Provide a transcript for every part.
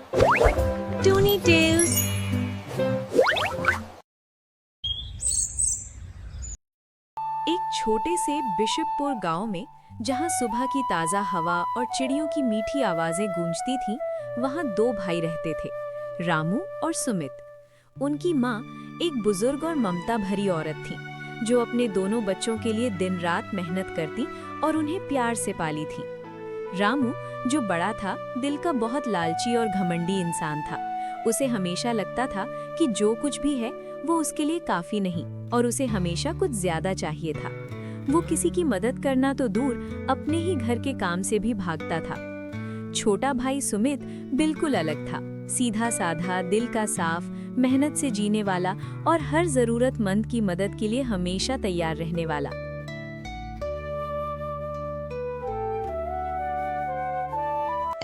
टूनी tales. एक छोटे से बिशपपुर गांव में, जहां सुबह की ताज़ा हवा और चिड़ियों की मीठी आवाजें गूंजती थीं, वहां दो भाई रहते थे, रामू और सुमित। उनकी माँ एक बुजुर्ग और ममता भरी औरत थी, जो अपने दोनों बच्चों के लिए दिन रात मेहनत करती और उन्हें प्यार से पाली थी। रामू, जो बड़ा था, दिल का बहुत लालची और घमंडी इंसान था। उसे हमेशा लगता था कि जो कुछ भी है वो उसके लिए काफी नहीं और उसे हमेशा कुछ ज्यादा चाहिए था। वो किसी की मदद करना तो दूर, अपने ही घर के काम से भी भागता था। छोटा भाई सुमित बिल्कुल अलग था, सीधा साधा, दिल का साफ, मेहनत से जीने वाला और हर जरूरतमंद की मदद के लिए हमेशा तैयार रहने वाला।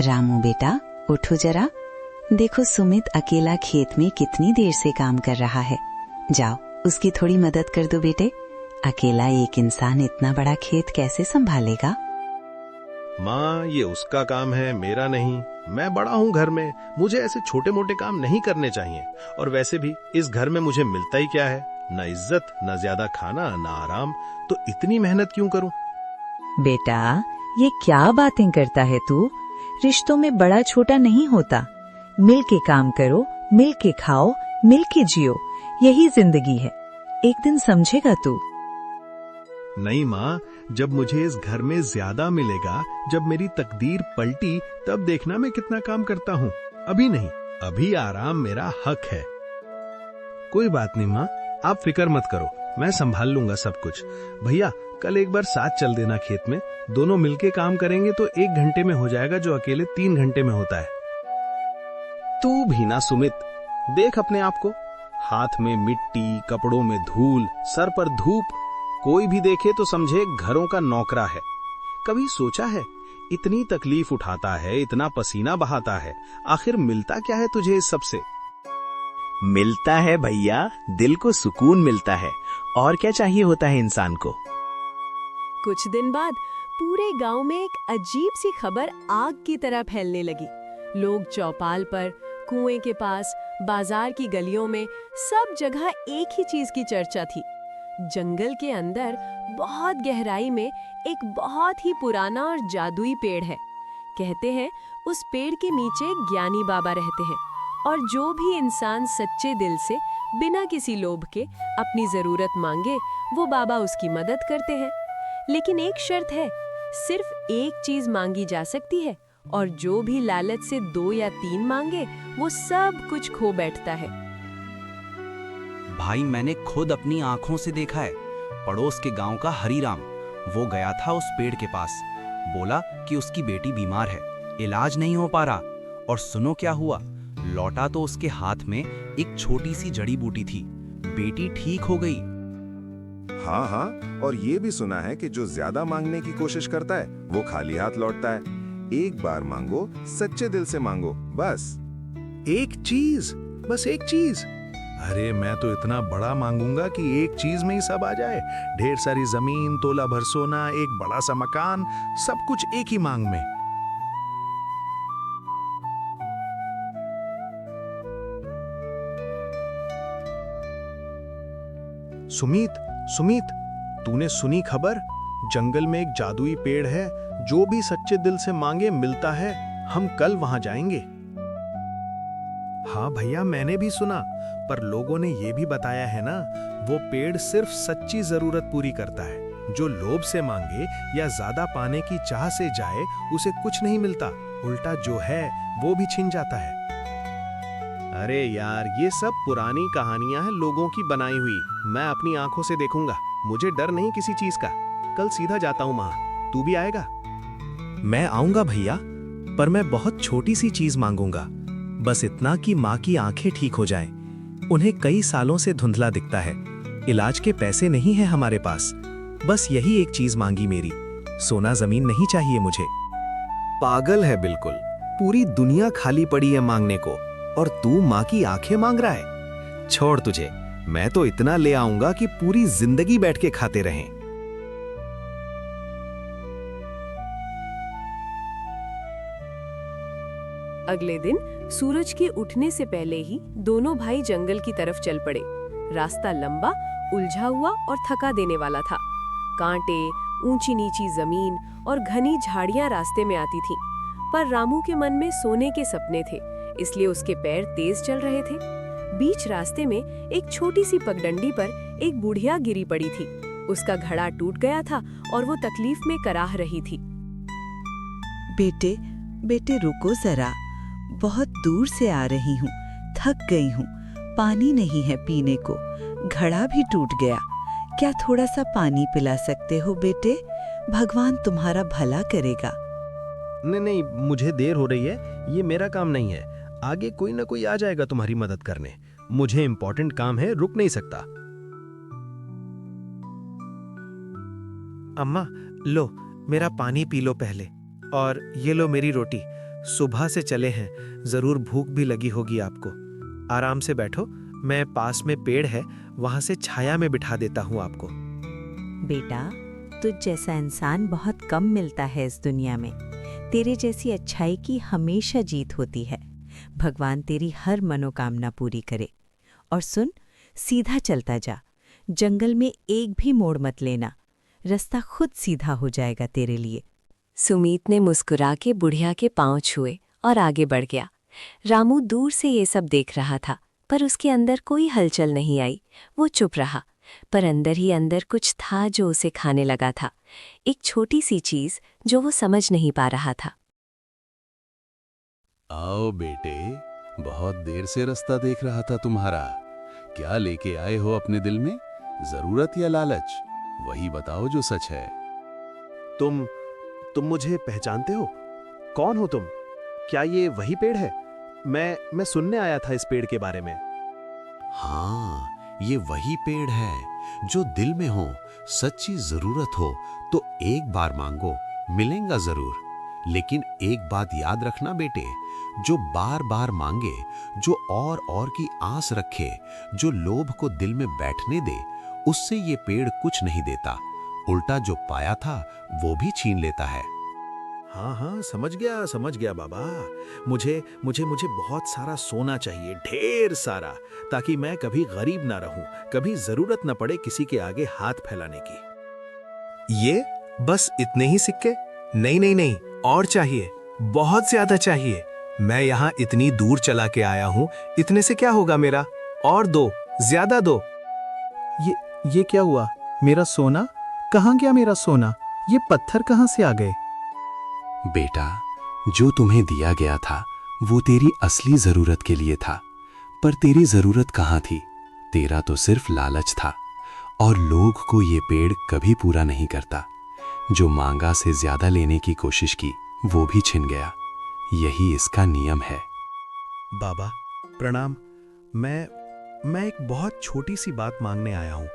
रामू बेटा, उठो जरा। देखो सुमित अकेला खेत में कितनी देर से काम कर रहा है। जाओ उसकी थोड़ी मदद कर दो बेटे। अकेला एक इंसान इतना बड़ा खेत कैसे संभालेगा? माँ, ये उसका काम है, मेरा नहीं। मैं बड़ा हूँ घर में, मुझे ऐसे छोटे मोटे काम नहीं करने चाहिए। और वैसे भी इस घर में मुझे मिलता ही क्या है? न इज्जत, न ज्यादा खाना, न आराम। तो इतनी मेहनत क्यों करूँ? बेटा, ये क्या बातें करता है तू? रिश्तों में बड़ा छोटा नहीं होता। मिल के काम करो, मिल के खाओ, मिल के जियो, यही जिंदगी है। एक दिन समझेगा तू। नहीं माँ, जब मुझे इस घर में ज्यादा मिलेगा, जब मेरी तकदीर पलटी, तब देखना मैं कितना काम करता हूँ। अभी नहीं, अभी आराम मेरा हक है। कोई बात नहीं माँ, आप फिक्र मत करो, मैं संभाल लूंगा सब कुछ। भैया, कल एक बार साथ चल देना खेत में। दोनों मिलके काम करेंगे तो 1 घंटे में हो जाएगा, जो अकेले 3 घंटे में होता है। तू भी ना सुमित, देख अपने आप को। हाथ में मिट्टी, कपड़ों में धूल, सर पर धूप। कोई भी देखे तो समझे घरों का नौकरा है। कभी सोचा है, इतनी तकलीफ उठाता है, इतना पसीना बहाता है, आखिर मिलता क्या है तुझे इस सब से? मिलता है भैया, दिल को सुकून मिलता है। और क्या चाहिए होता है इंसान को? कुछ दिन बाद पूरे गांव में एक अजीब सी खबर आग की तरह फैलने लगी। लोग चौपाल पर, कुएं के पास, बाजार की गलियों में, सब जगह एक ही चीज की चर्चा थी। जंगल के अंदर बहुत गहराई में एक बहुत ही पुराना और जादुई पेड़ है। कहते हैं उस पेड़ के नीचे एक ज्ञानी बाबा रहते हैं और जो भी इंसान सच्चे दिल से, बिना किसी लोभ के अपनी जरूरत मांगे, वो बाबा उसकी मदद करते हैं। लेकिन एक शर्त है, सिर्फ एक चीज मांगी जा सकती है और जो भी लालच से 2 या 3 मांगे, वो सब कुछ खो बैठता है। भाई, मैंने खुद अपनी आंखों से देखा है। पड़ोस के गांव का हरीराम, वो गया था उस पेड़ के पास। बोला कि उसकी बेटी बीमार है, इलाज नहीं हो पा रहा। और सुनो क्या हुआ, लौटा तो उसके हाथ में एक छोटी सी जड़ी बूटी थी। बेटी ठीक हो गई। हाँ हाँ, और ये भी सुना है कि जो ज्यादा मांगने की कोशिश करता है वो खाली हाथ लौटता है। एक बार मांगो, सच्चे दिल से मांगो, बस एक चीज, बस एक चीज। अरे मैं तो इतना बड़ा मांगूंगा कि एक चीज में ही सब आ जाए। ढेर सारी जमीन, तोला भर सोना, एक बड़ा सा मकान, सब कुछ एक ही मांग में। सुमित, सुमित, तूने सुनी खबर? जंगल में एक जादुई पेड़ है, जो भी सच्चे दिल से मांगे मिलता है। हम कल वहां जाएंगे। हाँ भैया, मैंने भी सुना, पर लोगों ने ये भी बताया है ना, वो पेड़ सिर्फ सच्ची जरूरत पूरी करता है। जो लोभ से मांगे या ज्यादा पाने की चाह से जाए, उसे कुछ नहीं मिलता, उल्टा जो है वो भी छिन जाता है। अरे यार, ये सब पुरानी कहानियां हैं, लोगों की बनाई हुई। मैं अपनी आंखों से देखूंगा, मुझे डर नहीं किसी चीज का। कल सीधा जाता हूं वहां। तू भी आएगा? मैं आऊंगा भैया, पर मैं बहुत छोटी सी चीज मांगूंगा। बस इतना कि माँ की आंखें ठीक हो जाएं। उन्हें कई सालों से धुंधला दिखता है। इलाज के पैसे नहीं हैं हमारे पास। बस यही एक चीज मांगी मेरी। सोना जमीन नहीं चाहिए मुझे। पागल है बिल्कुल, पूरी दुनिया खाली पड़ी है मांगने को, और तू माँ की आंखें मांग रहा है? छोड़ तुझे, मैं तो इतना ले आऊंगा कि पूरी जिंदगी बैठ के खाते रहें। अगले दिन सूरज के उठने से पहले ही दोनों भाई जंगल की तरफ चल पड़े। रास्ता लंबा, उलझा हुआ और थका देने वाला था। कांटे, ऊंची नीची जमीन और घनी झाड़ियां रास्ते में आती थीं। पर रामू के मन में सोने के सपने थे, इसलिए उसके पैर तेज चल रहे थे। बीच रास्ते में एक छोटी सी पगडंडी पर एक बुढ़िया गिरी पड़ी थी। उसका घड़ा टूट गया था और वो तकलीफ में कराह रही थी। बेटे, बेटे रुको जरा, बहुत दूर से आ रही हूँ, थक गई हूँ, पानी नहीं है पीने को, घड़ा भी टूट गया, क्या थोड़ा सा पानी पिला सकते हो बेटे? भगवान तुम्हारा भला करेगा। नहीं नहीं, मुझे देर हो रही है, ये मेरा काम नहीं है। आगे कोई ना कोई आ जाएगा तुम्हारी मदद करने। मुझे इम्पोर्टेंट काम है, रुक नहीं सकता। अम्मा, लो मेरा पानी पी लो पहले, और ये लो मेरी रोटी। सुबह से चले हैं, जरूर भूख भी लगी होगी आपको। आराम से बैठो, मैं पास में पेड़ है, वहां से छाया में बिठा देता हूँ आपको। बेटा, तुझ जैसा इंसान बहुत कम मिलता है इस दुनिया में। तेरे जैसी अच्छाई की हमेशा जीत होती है। भगवान तेरी हर मनोकामना पूरी करे। और सुन, सीधा चलता जा, जंगल में एक भी मोड़ मत लेना, रास्ता खुद सीधा हो जाएगा तेरे लिए। सुमीत ने मुस्कुरा के बुढ़िया के पांव छुए और आगे बढ़ गया। रामू दूर से ये सब देख रहा था, पर उसके अंदर कोई हलचल नहीं आई। वो चुप रहा, पर अंदर ही अंदर कुछ था जो उसे खाने लगा था, एक छोटी सी चीज जो वो समझ नहीं पा रहा था। आओ बेटे, बहुत देर से रास्ता देख रहा था तुम्हारा। क्या लेके आए हो अपने दिल में, जरूरत या लालच? वही बताओ जो सच है। तुम मुझे पहचानते हो? कौन हो तुम? क्या ये वही पेड़ है? मैं सुनने आया था इस पेड़ के बारे में। हाँ, ये वही पेड़ है जो दिल में हो, सच्ची जरूरत हो तो एक बार मांगो, मिलेगा जरूर। लेकिन एक बात याद रखना बेटे, जो बार बार मांगे, जो और की आस रखे, जो लोभ को दिल में बैठने दे, उससे ये पेड़ कुछ नहीं देता। उल्टा जो पाया था वो भी छीन लेता है। हाँ, समझ गया बाबा। मुझे बहुत सारा सोना चाहिए, ढेर सारा, ताकि मैं कभी गरीब ना रहूं, कभी जरूरत न पड़े किसी के आगे हाथ फैलाने की। ये बस इतने ही सिक्के? नहीं, और चाहिए, बहुत ज्यादा चाहिए। मैं यहाँ इतनी दूर चला के आया हूँ, इतने से क्या होगा मेरा? और दो, ज्यादा दो। ये क्या हुआ? मेरा सोना कहाँ गया? मेरा सोना, ये पत्थर कहाँ से आ गए? बेटा, जो तुम्हें दिया गया था वो तेरी असली जरूरत के लिए था, पर तेरी जरूरत कहाँ थी? तेरा तो सिर्फ लालच था। और लोग को ये पेड़ कभी पूरा नहीं करता। जो मांगा से ज्यादा लेने की कोशिश की, वो भी छिन गया। यही इसका नियम है। बाबा प्रणाम। मैं एक बहुत छोटी सी बात मांगने आया हूँ।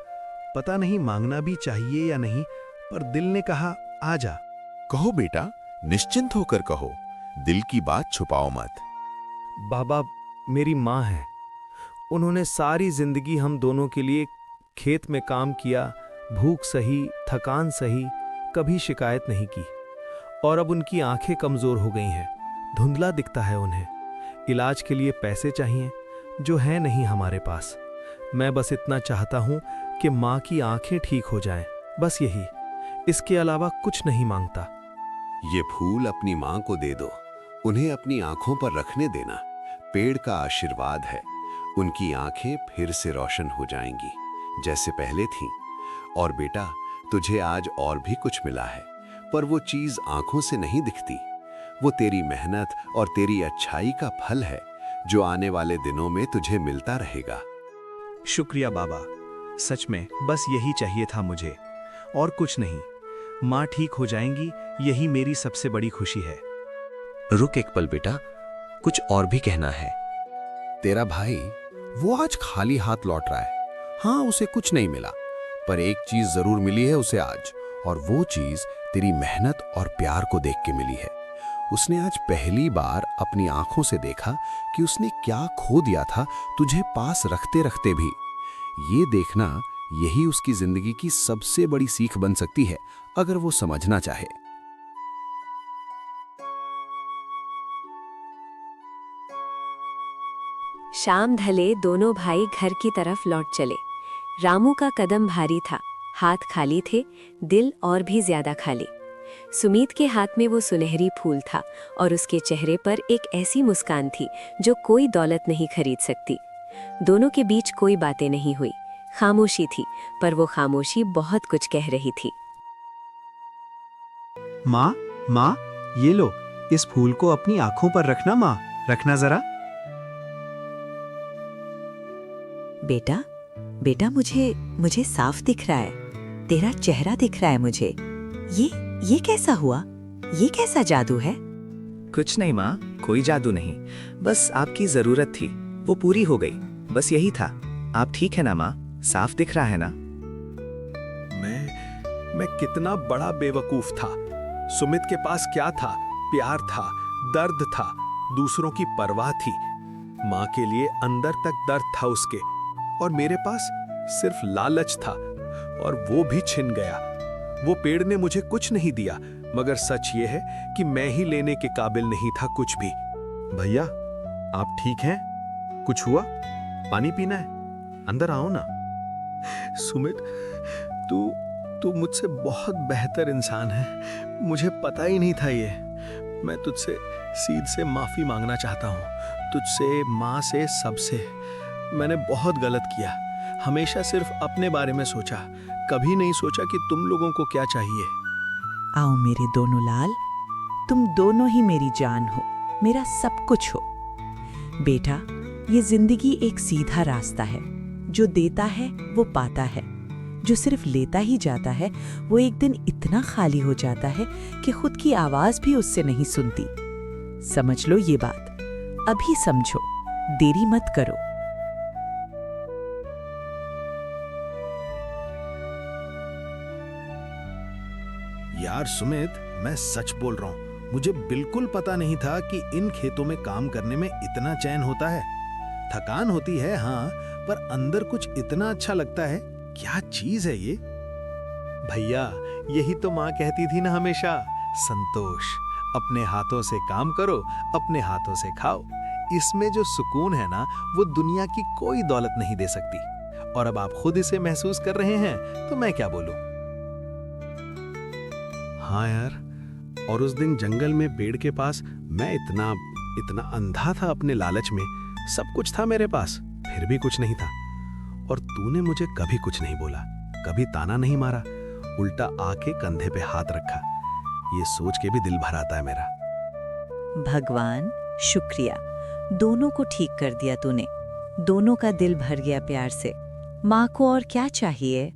पता नहीं मांगना भी चाहिए या नहीं, पर दिल ने कहा आ जा। कहो बेटा, निश्चिंत होकर कहो, दिल की बात छुपाओ मत। बाबा, मेरी माँ है। उन्होंने सारी जिंदगी हम दोनों के लिए खेत में काम किया, भूख सही, थकान सही, कभी शिकायत नहीं की। और अब उनकी आंखें कमजोर हो गई हैं, धुंधला दिखता है उन्हें। इलाज के लिए पैसे चाहिए, जो है नहीं हमारे पास। मैं बस इतना चाहता हूँ कि माँ की आंखें ठीक हो जाएं, बस यही। इसके अलावा कुछ नहीं मांगता। ये फूल अपनी माँ को दे दो, उन्हें अपनी आंखों पर रखने देना। पेड़ का आशीर्वाद है, उनकी आंखें फिर से रोशन हो जाएंगी जैसे पहले थीं। और बेटा, तुझे आज और भी कुछ मिला है, पर वो चीज आंखों से नहीं दिखती। वो तेरी मेहनत और तेरी अच्छाई का फल है, जो आने वाले दिनों में तुझे मिलता रहेगा। शुक्रिया बाबा, सच में बस यही चाहिए था मुझे, और कुछ नहीं। माँ ठीक हो जाएंगी, यही मेरी सबसे बड़ी खुशी है। रुक एक पल बेटा, कुछ और भी कहना है। तेरा भाई वो आज खाली हाथ लौट रहा है। हाँ, उसे कुछ नहीं मिला, पर एक चीज जरूर मिली है उसे आज, और वो चीज तेरी मेहनत और प्यार को देख के मिली है। उसने आज पहली बार अपनी आंखों से देखा कि उसने क्या खो दिया था तुझे पास रखते रखते भी। ये देखना, यही उसकी जिंदगी की सबसे बड़ी सीख बन सकती है, अगर वो समझना चाहे। शाम ढले दोनों भाई घर की तरफ लौट चले। रामू का कदम भारी था, हाथ खाली थे, दिल और भी ज्यादा खाली। सुमीत के हाथ में वो सुनहरी फूल था और उसके चेहरे पर एक ऐसी मुस्कान थी जो कोई दौलत नहीं खरीद सकती। दोनों के बीच कोई बातें नहीं हुई, खामोशी थी, पर वो खामोशी बहुत कुछ कह रही थी। माँ, माँ, ये लो, इस फूल को अपनी आंखों पर रखना माँ, रखना जरा। बेटा, बेटा मुझे साफ दिख रहा है, तेरा चेहरा दिख रहा है मुझे। ये कैसा हुआ? ये कैसा जादू है? कुछ नहीं माँ, कोई जादू नहीं, बस आपकी जरूरत थी, वो पूरी हो गई, बस यही था। आप ठीक है ना माँ? साफ दिख रहा है ना? मैं कितना बड़ा बेवकूफ था। सुमित के पास क्या था? प्यार था, दर्द था, दूसरों की परवाह थी। माँ के लिए अंदर तक दर्द था उसके, और मेरे पास सिर्फ लालच था, और वो भी छिन गया। वो पेड़ ने मुझे कुछ नहीं दिया, मगर सच ये है कि मैं ही लेने के काबिल नहीं था कुछ भी। भैया, आप ठीक हैं? कुछ हुआ? पानी पीना है? अंदर आओ ना। सुमित, तू मुझसे बहुत बेहतर इंसान है। मुझे पता ही नहीं था ये। मैं तुझसे सीध से माफी मांगना चाहता हूँ, तुझसे, माँ से, सबसे। मैंने बहुत गलत किया। हमेशा सिर्फ अपने बारे में सोचा, कभी नहीं सोचा कि तुम लोगों को क्या चाहिए। आओ मेरे दोनों लाल, तुम दोनों ही मेरी जान हो, मेरा सब कुछ हो। बेटा, ये जिंदगी एक सीधा रास्ता है, जो देता है वो पाता है, जो सिर्फ लेता ही जाता है वो एक दिन इतना खाली हो जाता है कि खुद की आवाज भी उससे नहीं सुनती। समझ लो ये बात, अभी समझो, देरी मत करो। यार सुमित, मैं सच बोल रहा हूँ, मुझे बिल्कुल पता नहीं था कि इन खेतों में काम करने में इतना चैन होता है। थकान होती है हाँ, पर अंदर कुछ इतना अच्छा लगता है। क्या चीज है ये? भैया, यही तो माँ कहती थी ना हमेशा, संतोष। अपने हाथों से काम करो, अपने हाथों से खाओ। इसमें जो सुकून है ना, वो दुनिया की कोई दौलत नहीं दे सकती। और अब आप खुद इसे महसूस कर रहे हैं, तो मैं क्या बोलूं। हाँ यार, और उस दिन जंगल में पेड़ के पास मैं इतना अंधा था अपने लालच में। सब कुछ था मेरे पास, फिर भी कुछ नहीं था। और तूने मुझे कभी कुछ नहीं बोला, कभी ताना नहीं मारा, उल्टा आके कंधे पे हाथ रखा। ये सोच के भी दिल भर आता है मेरा। भगवान शुक्रिया, दोनों को ठीक कर दिया तूने। दोनों का दिल भर गया प्यार से। माँ को और क्या चाहिए?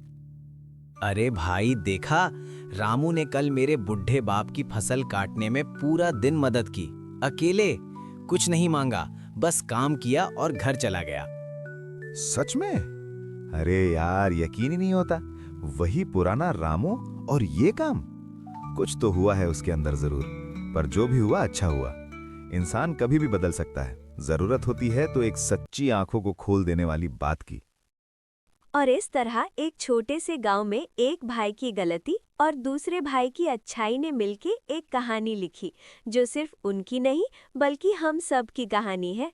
अरे भाई देखा, रामू ने कल मेरे बुढ़े बाप की फसल काटने में पूरा दिन मदद की, अकेले। कुछ नहीं मांगा, बस काम किया और घर चला गया। सच में? अरे यार, यकीन ही नहीं होता। वही पुराना रामू और ये काम। कुछ तो हुआ है उसके अंदर जरूर, पर जो भी हुआ अच्छा हुआ। इंसान कभी भी बदल सकता है, जरूरत होती है तो एक सच्ची आंखों को खोल देने वाली बात की। और इस तरह एक छोटे से गांव में एक भाई की गलती और दूसरे भाई की अच्छाई ने मिलके एक कहानी लिखी, जो सिर्फ उनकी नहीं बल्कि हम सब की कहानी है।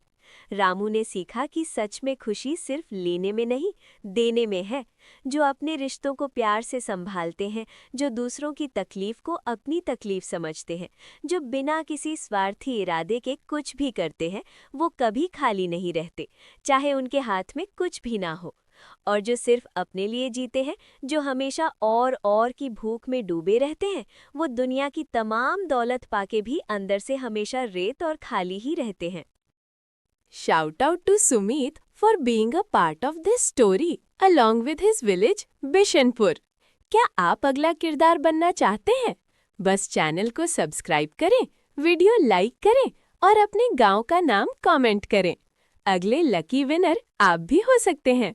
रामू ने सीखा कि सच में खुशी सिर्फ लेने में नहीं, देने में है। जो अपने रिश्तों को प्यार से संभालते हैं, जो दूसरों की तकलीफ को अपनी तकलीफ समझते हैं, जो बिना किसी स्वार्थी इरादे के कुछ भी करते हैं, वो कभी खाली नहीं रहते, चाहे उनके हाथ में कुछ भी ना हो। और जो सिर्फ अपने लिए जीते हैं, जो हमेशा और की भूख में डूबे रहते हैं, वो दुनिया की तमाम दौलत पाके भी अंदर से हमेशा रेत और खाली ही रहते हैं। Shout out to Sumit for being a part of this story along with his village Bishanpur. क्या आप अगला किरदार बनना चाहते हैं? बस चैनल को सब्सक्राइब करें, वीडियो लाइक करें और अपने गांव का नाम कमेंट करें। अगले लकी विनर आप भी हो सकते हैं।